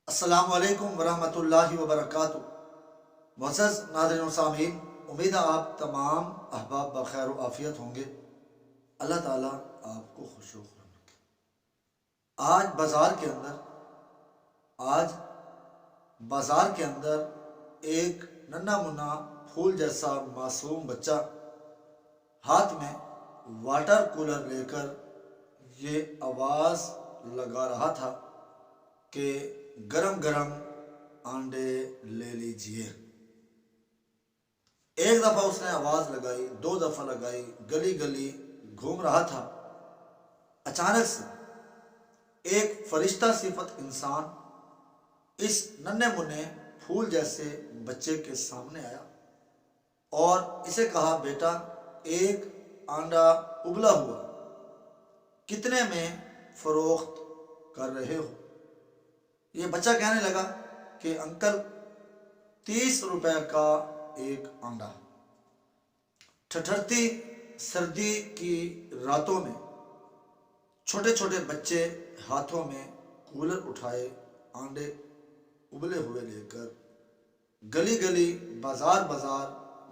السلام علیکم ورحمۃ اللہ وبرکاتہ۔ معزز ناظرین و سامعین، امید ہے آپ تمام احباب بخیر و عافیت ہوں گے۔ اللہ تعالیٰ آپ کو خوش و خرم رکھے۔ آج بازار کے اندر ایک ننھا منا پھول جیسا معصوم بچہ ہاتھ میں واٹر کولر لے کر یہ آواز لگا رہا تھا کہ گرم گرم انڈے لے لیجئے۔ ایک دفعہ اس نے آواز لگائی، دو دفعہ لگائی، گلی گلی گھوم رہا تھا۔ اچانک سے ایک فرشتہ صفت انسان اس ننھے منے پھول جیسے بچے کے سامنے آیا اور اسے کہا، بیٹا ایک انڈا ابلا ہوا کتنے میں فروخت کر رہے ہو؟ یہ بچہ کہنے لگا کہ انکل 30 روپے کا ایک انڈا۔ ٹھٹھرتی سردی کی راتوں میں چھوٹے چھوٹے بچے ہاتھوں میں کولر اٹھائے انڈے ابلے ہوئے لے کر گلی گلی بازار بازار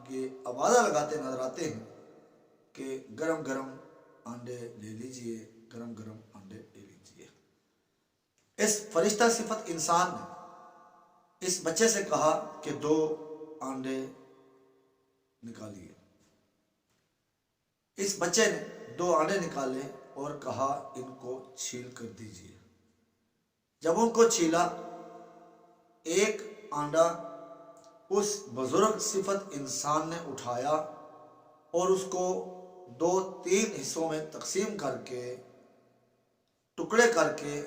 یہ آوازہ لگاتے نظر آتے ہیں کہ گرم گرم انڈے لے لیجئے، گرم گرم انڈے لے لیجئے۔ اس فرشتہ صفت انسان نے اس بچے سے کہا کہ 2 انڈے نکالیے۔ اس بچے نے 2 انڈے نکالے اور کہا، ان کو چھیل کر دیجیے۔ جب ان کو چھیلا، ایک انڈا اس بزرگ صفت انسان نے اٹھایا اور اس کو 2-3 حصوں میں تقسیم کر کے ٹکڑے کر کے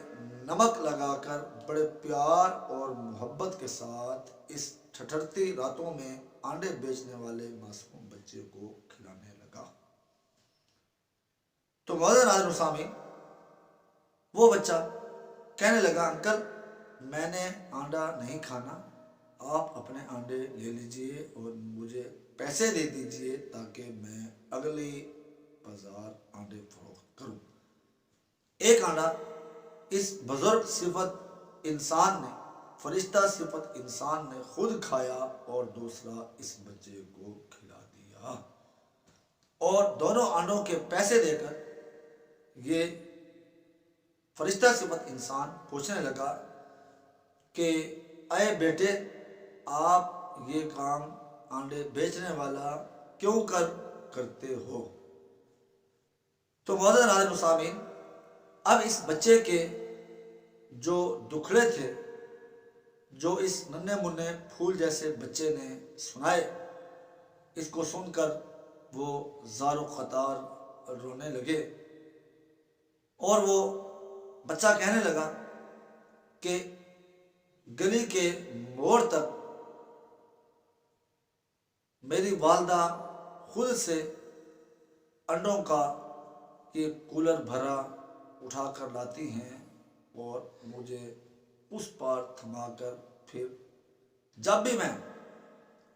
نمک لگا کر بڑے پیار اور محبت کے ساتھ اس ٹھٹھرتی راتوں میں انڈے بیچنے والے معصوم بچے کو کھلانے لگا۔ تو معزز ناظرین و سامعین، وہ بچہ کہنے لگا، انکل میں نے انڈا نہیں کھانا، آپ اپنے انڈے لے لیجئے اور مجھے پیسے دے دیجئے تاکہ میں اگلی بازار انڈے فروخت کروں۔ ایک انڈا اس بزرگ صفت انسان نے، فرشتہ صفت انسان نے خود کھایا اور دوسرا اس بچے کو کھلا دیا، اور دونوں انڈوں کے پیسے دے کر یہ فرشتہ صفت انسان پوچھنے لگا کہ اے بیٹے، آپ یہ کام انڈے بیچنے والا کیوں کرتے ہو؟ تو معزز ناظرین و سامعین، اب اس بچے کے جو دکھڑے تھے، جو اس ننھے منے پھول جیسے بچے نے سنائے، اس کو سن کر وہ زار و قطار رونے لگے، اور وہ بچہ کہنے لگا کہ گلی کے موڑ تک میری والدہ خود سے انڈوں کا یہ کولر بھرا اٹھا کر لاتی ہیں اور مجھے اس پار تھما کر پھر جب بھی میں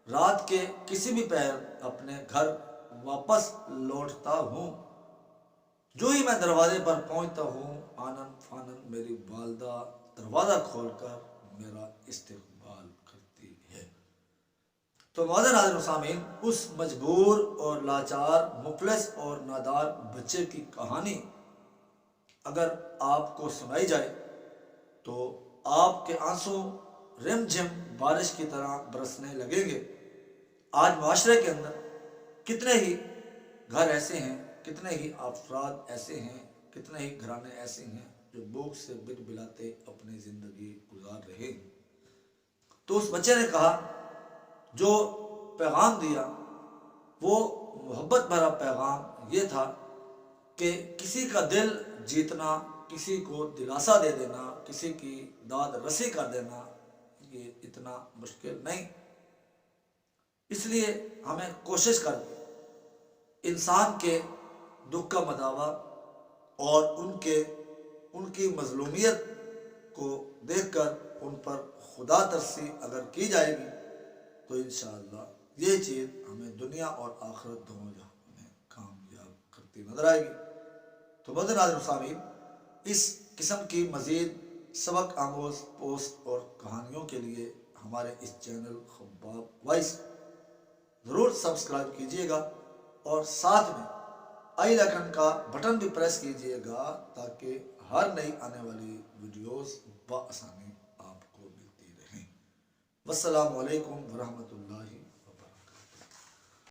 رات کے کسی بھی پہر اپنے گھر واپس لوٹتا ہوں، جو ہی میں دروازے پر پہنچتا ہوں، آنن فانن میری والدہ دروازہ کھول کر میرا استقبال کرتی ہے۔ تو معزز ناظرین و سامعین، اس مجبور اور لاچار، مفلس اور نادار بچے کی کہانی اگر آپ کو سنائی جائے تو آپ کے آنسو رم جھم بارش کی طرح برسنے لگیں گے۔ آج معاشرے کے اندر کتنے ہی گھر ایسے ہیں، کتنے ہی افراد ایسے ہیں، کتنے ہی گھرانے ایسے ہیں جو بھوک سے بلبلاتے اپنی زندگی گزار رہے ہیں۔ تو اس بچے نے کہا، جو پیغام دیا وہ محبت بھرا پیغام یہ تھا کہ کسی کا دل جیتنا، کسی کو دلاسا دے دینا، کسی کی داد رسی کر دینا، یہ اتنا مشکل نہیں۔ اس لیے ہمیں کوشش کر کے انسان کے دکھ کا مداوع اور ان کی مظلومیت کو دیکھ کر ان پر خدا ترسی اگر کی جائے گی تو انشاءاللہ یہ چیز ہمیں دنیا اور آخرت دونوں جہاں میں کامیاب کرتی نظر آئے گی۔ تو معزز ناظرین و سامعین، اس قسم کی مزید سبق آموز پوسٹ اور کہانیوں کے لیے ہمارے اس چینل خباب وائس ضرور سبسکرائب کیجیے گا اور ساتھ میں آئی آئکن کا بٹن بھی پریس کیجیے گا تاکہ ہر نئی آنے والی ویڈیوز بآسانی آپ کو ملتی رہیں۔ والسلام علیکم ورحمۃ اللہ